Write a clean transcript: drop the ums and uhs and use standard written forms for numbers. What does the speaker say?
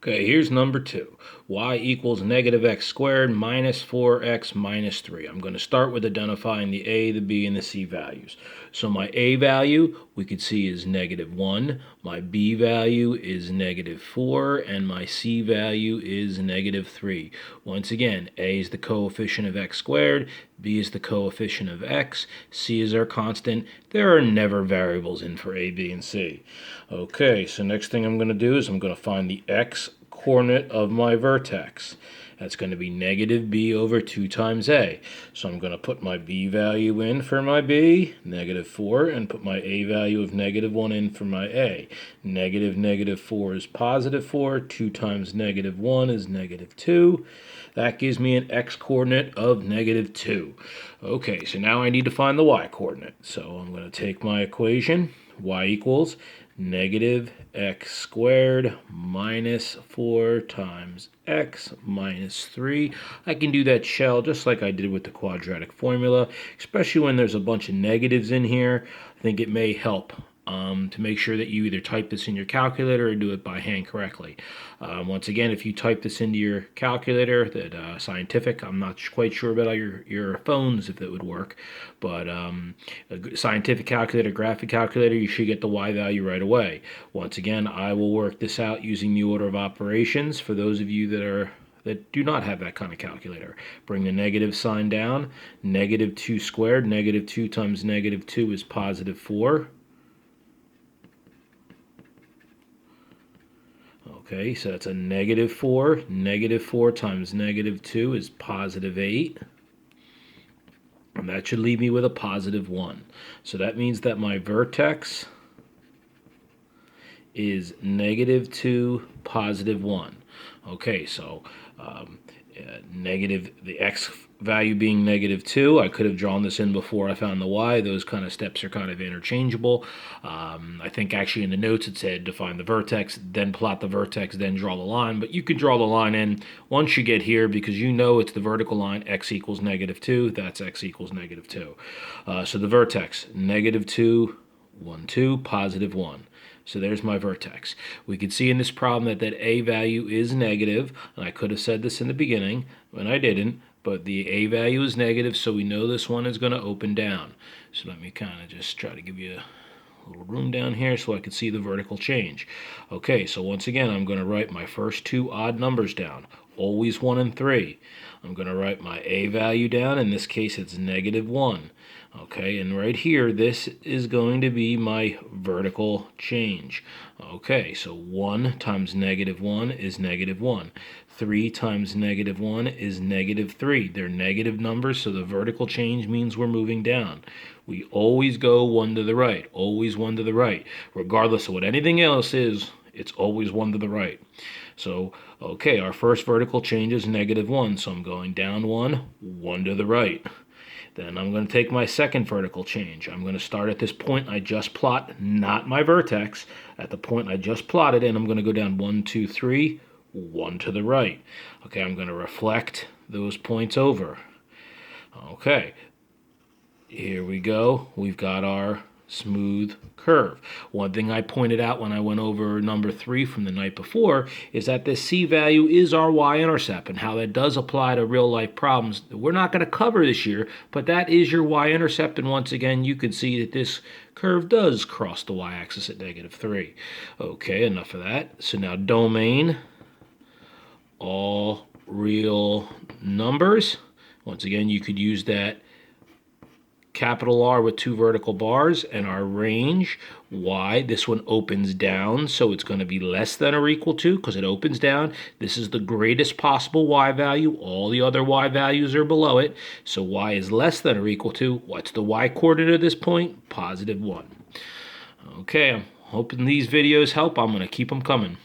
Okay, here's number 2. Y equals negative x squared minus 4x minus 3. I'm going to start with identifying the a, the b, and the c values. So my a value, we could see, is negative 1. My b value is negative 4. And my c value is negative 3. Once again, a is the coefficient of x squared, b is the coefficient of x, c is our constant. There are never variables in for a, b, and c. Okay, so next thing I'm going to do is I'm going to find the x coordinate of my vertex. That's going to be negative b over 2 times a. So I'm going to put my b value in for my b, negative 4, and put my a value of negative 1 in for my a. Negative 4 is positive 4. 2 times negative 1 is negative 2. That gives me an x coordinate of negative 2. Okay, so now I need to find the y coordinate. So I'm going to take my equation, y equals negative x squared minus 4 times x minus 3. I can do that shell just like I did with the quadratic formula, especially when there's a bunch of negatives in here. I think it may help to make sure that you either type this in your calculator or do it by hand correctly. Once again, if you type this into your calculator, that scientific, I'm not quite sure about your phones if it would work, but a scientific calculator, graphic calculator, you should get the y value right away. Once again, I will work this out using the order of operations for those of you that do not have that kind of calculator. Bring the negative sign down. Negative 2 squared, negative 2 times negative 2 is positive 4. Okay, so that's a negative 4. Negative 4 times negative 2 is positive 8. And that should leave me with a positive 1. So that means that my vertex is negative 2, positive 1. Okay, so the x value being negative 2, I could have drawn this in before I found the y. Those kind of steps are kind of interchangeable. I think actually in the notes it said define the vertex, then plot the vertex, then draw the line. But you could draw the line in once you get here because you know it's the vertical line, x equals negative 2. That's x equals negative 2. So the vertex, negative 2, 1, 2, positive 1. So there's my vertex. We could see in this problem that a value is negative, and I could have said this in the beginning, and I didn't, but the a value is negative, so we know this one is going to open down. So let me kind of just try to give you a little room down here so I can see the vertical change. Okay, so once again, I'm going to write my first 2 odd numbers down, always 1 and 3. I'm going to write my a value down. In this case, it's negative 1. Okay, and right here, this is going to be my vertical change. Okay, so 1 times negative 1 is negative 1. 3 times negative 1 is negative 3. They're negative numbers, so the vertical change means we're moving down. We always go 1 to the right, always 1 to the right. Regardless of what anything else is, it's always 1 to the right. So, okay, our first vertical change is negative 1, so I'm going down 1, 1 to the right. Then I'm going to take my second vertical change. I'm going to start at this point I just plot, not my vertex, at the point I just plotted, and I'm going to go down 1, 2, 3, 1 to the right. Okay, I'm going to reflect those points over. Okay, here we go. We've got our smooth curve. One thing I pointed out when I went over number 3 from the night before is that this c value is our y-intercept and how that does apply to real-life problems that we're not going to cover this year, but that is your y-intercept, and once again you can see that this curve does cross the y-axis at negative 3. Okay, enough of that. So now domain, all real numbers. Once again, you could use that capital R with 2 vertical bars, and our range, y, this one opens down, so it's going to be less than or equal to because it opens down. This is the greatest possible y value. All the other y values are below it, so y is less than or equal to, what's the y coordinate at this point? Positive 1. Okay, I'm hoping these videos help. I'm going to keep them coming.